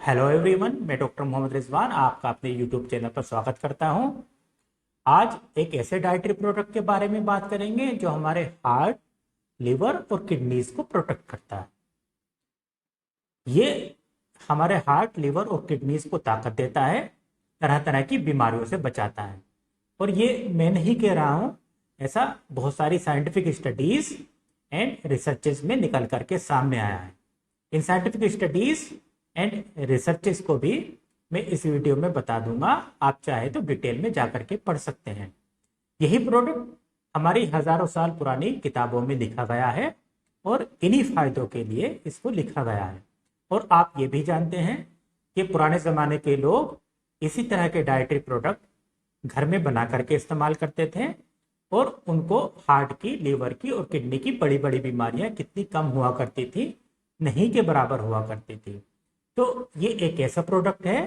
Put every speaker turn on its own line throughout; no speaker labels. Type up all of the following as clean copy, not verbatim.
Hello everyone, मैं doctor Mohammad Rizwan आपका अपने यूट्यूब चैनल पर स्वागत करता हूं। आज एक ऐसे डाइटरी प्रोडक्ट के बारे में बात करेंगे जो हमारे हार्ट, लिवर और किडनीज को प्रोटेक्ट करता है। ये हमारे हार्ट, लिवर और किडनीज को ताकत देता है, तरह तरह की बीमारियों से बचाता है। और ये मैं नहीं कह रहा हूँ, ऐसा बहुत सारी साइंटिफिक स्टडीज एंड रिसर्चेज में निकल करके सामने आया है। In scientific studies and researches को भी मैं इस वीडियो में बता दूंगा। आप चाहे तो डिटेल में जाकर के पढ़ सकते हैं। यही प्रोडक्ट हमारी हजारों साल पुरानी किताबों में लिखा गया है और इन्हीं फायदों के लिए इसको लिखा गया है। और आप ये भी जानते हैं कि पुराने ज़माने के लोग इसी तरह के डाइटरी प्रोडक्ट घर में बना करके इस्तेमाल करते थे और उनको हार्ट की, लिवर की और किडनी की बड़ी बड़ी बीमारियां कितनी कम हुआ करती थी, नहीं के बराबर हुआ करती थी। तो ये एक ऐसा प्रोडक्ट है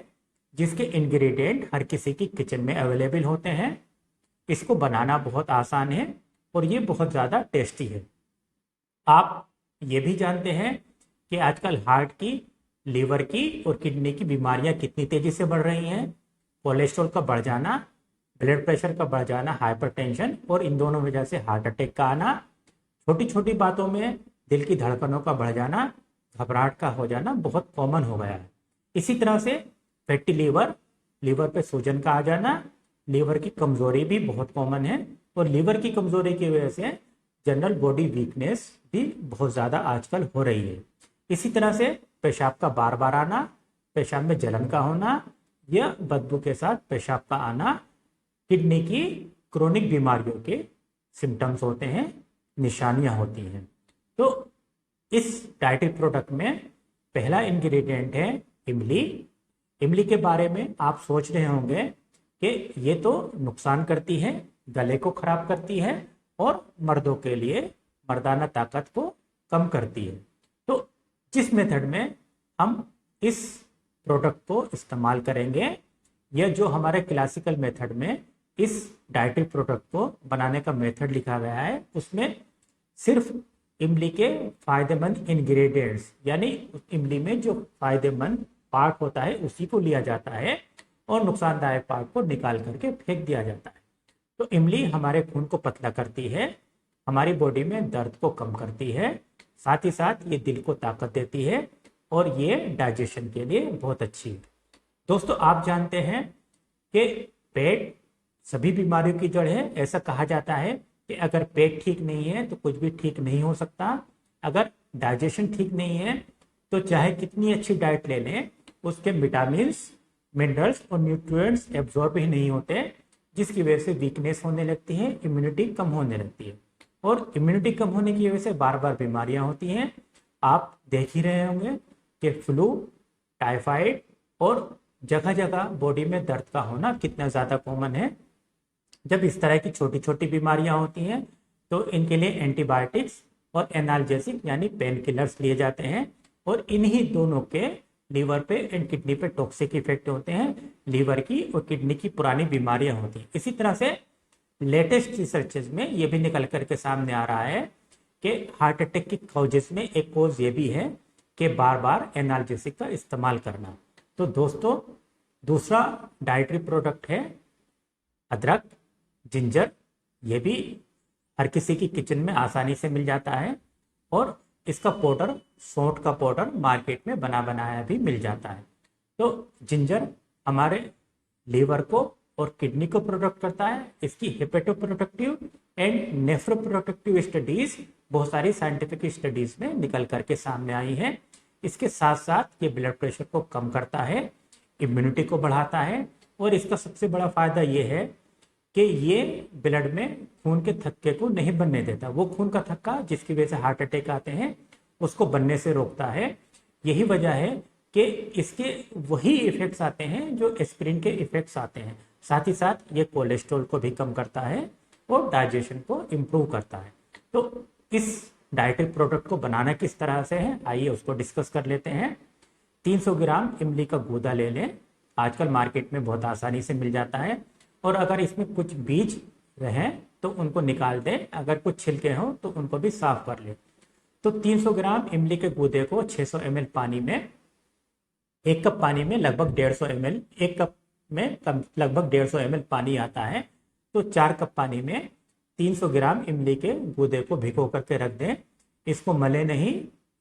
जिसके इंग्रेडिएंट हर किसी की किचन में अवेलेबल होते हैं। इसको बनाना बहुत आसान है और ये बहुत ज़्यादा टेस्टी है। आप ये भी जानते हैं कि आजकल हार्ट की, लिवर की और किडनी की बीमारियां कितनी तेज़ी से बढ़ रही हैं। कोलेस्ट्रॉल का बढ़ जाना, ब्लड प्रेशर का बढ़ जाना, हाइपरटेंशन और इन दोनों वजह से हार्ट अटैक का आना, छोटी छोटी बातों में दिल की धड़कनों का बढ़ जाना, घबराहट का हो जाना बहुत कॉमन हो गया है। इसी तरह से फैटी लिवर, लिवर पे सूजन का आ जाना, लिवर की कमजोरी भी बहुत कॉमन है। और लिवर की कमजोरी की वजह से जनरल बॉडी वीकनेस भी बहुत ज़्यादा आजकल हो रही है। इसी तरह से पेशाब का बार बार आना, पेशाब में जलन का होना या बदबू के साथ पेशाब का आना किडनी की क्रोनिक बीमारियों के सिम्टम्स होते हैं, निशानियां होती हैं। तो इस डाइटरी प्रोडक्ट में पहला इंग्रेडिएंट है इमली। इमली के बारे में आप सोच रहे होंगे कि ये तो नुकसान करती है, गले को खराब करती है और मर्दों के लिए मर्दाना ताकत को कम करती है। तो जिस मेथड में हम इस प्रोडक्ट को इस्तेमाल करेंगे, यह जो हमारे क्लासिकल मेथड में इस डाइटरी प्रोडक्ट को बनाने का मेथड लिखा गया है, उसमें सिर्फ इमली के फायदेमंद इंग्रेडिएंट्स यानी इमली में जो फायदेमंद पार्ट होता है उसी को लिया जाता है और नुकसानदायक पार्ट को निकाल करके फेंक दिया जाता है। तो इमली हमारे खून को पतला करती है, हमारी बॉडी में दर्द को कम करती है, साथ ही साथ ये दिल को ताकत देती है और ये डाइजेशन के लिए बहुत अच्छी है। दोस्तों, आप जानते हैं कि पेट सभी बीमारियों की जड़ है। ऐसा कहा जाता है कि अगर पेट ठीक नहीं है तो कुछ भी ठीक नहीं हो सकता। अगर डाइजेशन ठीक नहीं है तो चाहे कितनी अच्छी डाइट ले लें, उसके विटामिन, मिनरल्स और न्यूट्रिएंट्स एब्जॉर्ब ही नहीं होते, जिसकी वजह से वीकनेस होने लगती है, इम्यूनिटी कम होने लगती है। और इम्यूनिटी कम होने की वजह से बार बार बीमारियां होती हैं। आप देख ही रहे होंगे कि फ्लू, टाइफाइड और जगह जगह बॉडी में दर्द का होना कितना ज़्यादा कॉमन है। जब इस तरह की छोटी छोटी बीमारियां होती हैं तो इनके लिए एंटीबायोटिक्स और एनाल्जेसिक यानी पेन किलर्स लिए जाते हैं और इन्हीं दोनों के लीवर पे एंड किडनी पे टॉक्सिक इफेक्ट होते हैं। लीवर की और किडनी की पुरानी बीमारियां होती हैं। इसी तरह से लेटेस्ट रिसर्चेज में ये भी निकल करके सामने आ रहा है कि हार्ट अटैक की कॉजेज में एक कॉज ये भी है कि बार बार एनाल्जेसिक का इस्तेमाल करना। तो दोस्तों, दूसरा डाइटरी प्रोडक्ट है अदरक, जिंजर। ये भी हर किसी की किचन में आसानी से मिल जाता है और इसका पाउडर, सौंठ का पाउडर मार्केट में बना बनाया भी मिल जाता है। तो जिंजर हमारे लीवर को और किडनी को प्रोटेक्ट करता है। इसकी हेपेटोप्रोटेक्टिव एंड नेफ्रोप्रोटेक्टिव स्टडीज बहुत सारी साइंटिफिक स्टडीज में निकल करके सामने आई है। इसके साथ साथ ये ब्लड प्रेशर को कम करता है, इम्यूनिटी को बढ़ाता है और इसका सबसे बड़ा फायदा ये है कि ये ब्लड में खून के थक्के को नहीं बनने देता। वो खून का थक्का जिसकी वजह से हार्ट अटैक आते हैं उसको बनने से रोकता है। यही वजह है कि इसके वही इफेक्ट्स आते हैं जो एस्पिरिन के इफेक्ट्स आते हैं। साथ ही साथ ये कोलेस्ट्रॉल को भी कम करता है और डाइजेशन को इम्प्रूव करता है। तो इस डाइटरी प्रोडक्ट को बनाना किस तरह से है, आइए उसको डिस्कस कर लेते हैं। 300 ग्राम इमली का गूदा ले लें। आजकल मार्केट में बहुत आसानी से मिल जाता है और अगर इसमें कुछ बीज रहें तो उनको निकाल दें, अगर कुछ छिलके हों तो उनको भी साफ कर लें। तो 300 ग्राम इमली के गूदे को 600 ml पानी में 1 कप पानी में लगभग 150 ml, 1 कप में लगभग 150 ml पानी आता है, तो 4 कप पानी में 300 ग्राम इमली के गूदे को भिगो करके रख दें। इसको मले नहीं,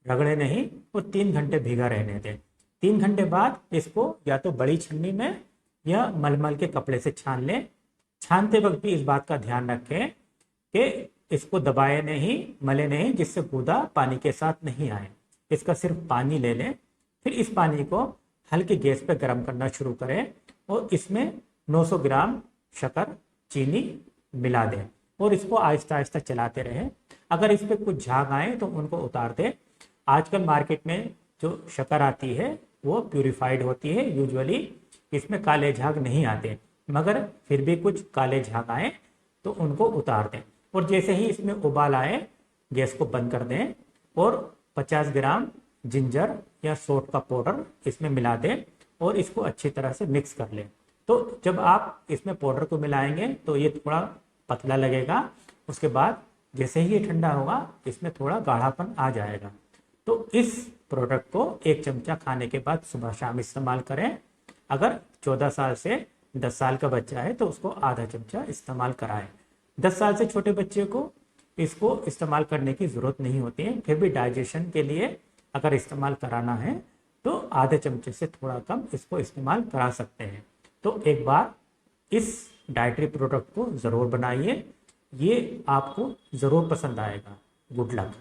रगड़े नहीं और 3 घंटे भिगा रहने दें। 3 घंटे बाद इसको या तो बड़ी छन्नी में या मलमल के कपड़े से छान लें। छानते वक्त भी इस बात का ध्यान रखें कि इसको दबाए नहीं, मले नहीं, जिससे गूदा पानी के साथ नहीं आए। इसका सिर्फ पानी ले लें। फिर इस पानी को हल्की गैस पे गर्म करना शुरू करें और इसमें 900 ग्राम शक्कर, चीनी मिला दें और इसको आहिस्ता आहिस्ता चलाते रहें। अगर इस पर कुछ झाग आए तो उनको उतार दें। आजकल मार्केट में जो शक्कर आती है वो प्यूरिफाइड होती है, यूजुअली इसमें काले झाग नहीं आते, मगर फिर भी कुछ काले झाग आए तो उनको उतार दें। और जैसे ही इसमें उबाल आए गैस को बंद कर दें और 50 ग्राम जिंजर या सौंठ का पाउडर इसमें मिला दें और इसको अच्छी तरह से मिक्स कर लें। तो जब आप इसमें पाउडर को मिलाएंगे तो ये थोड़ा पतला लगेगा। उसके बाद जैसे ही ये ठंडा होगा इसमें थोड़ा गाढ़ापन आ जाएगा। तो इस प्रोडक्ट को 1 चमचा खाने के बाद सुबह शाम इस्तेमाल करें। अगर 14 साल से 10 साल का बच्चा है तो उसको आधा चमचा इस्तेमाल कराएं। 10 साल से छोटे बच्चे को इसको इस्तेमाल करने की ज़रूरत नहीं होती है, फिर भी डाइजेशन के लिए अगर इस्तेमाल कराना है तो आधे चमचे से थोड़ा कम इसको इस्तेमाल करा सकते हैं। तो एक बार इस डाइटरी प्रोडक्ट को ज़रूर बनाइए, ये आपको ज़रूर पसंद आएगा। Good luck.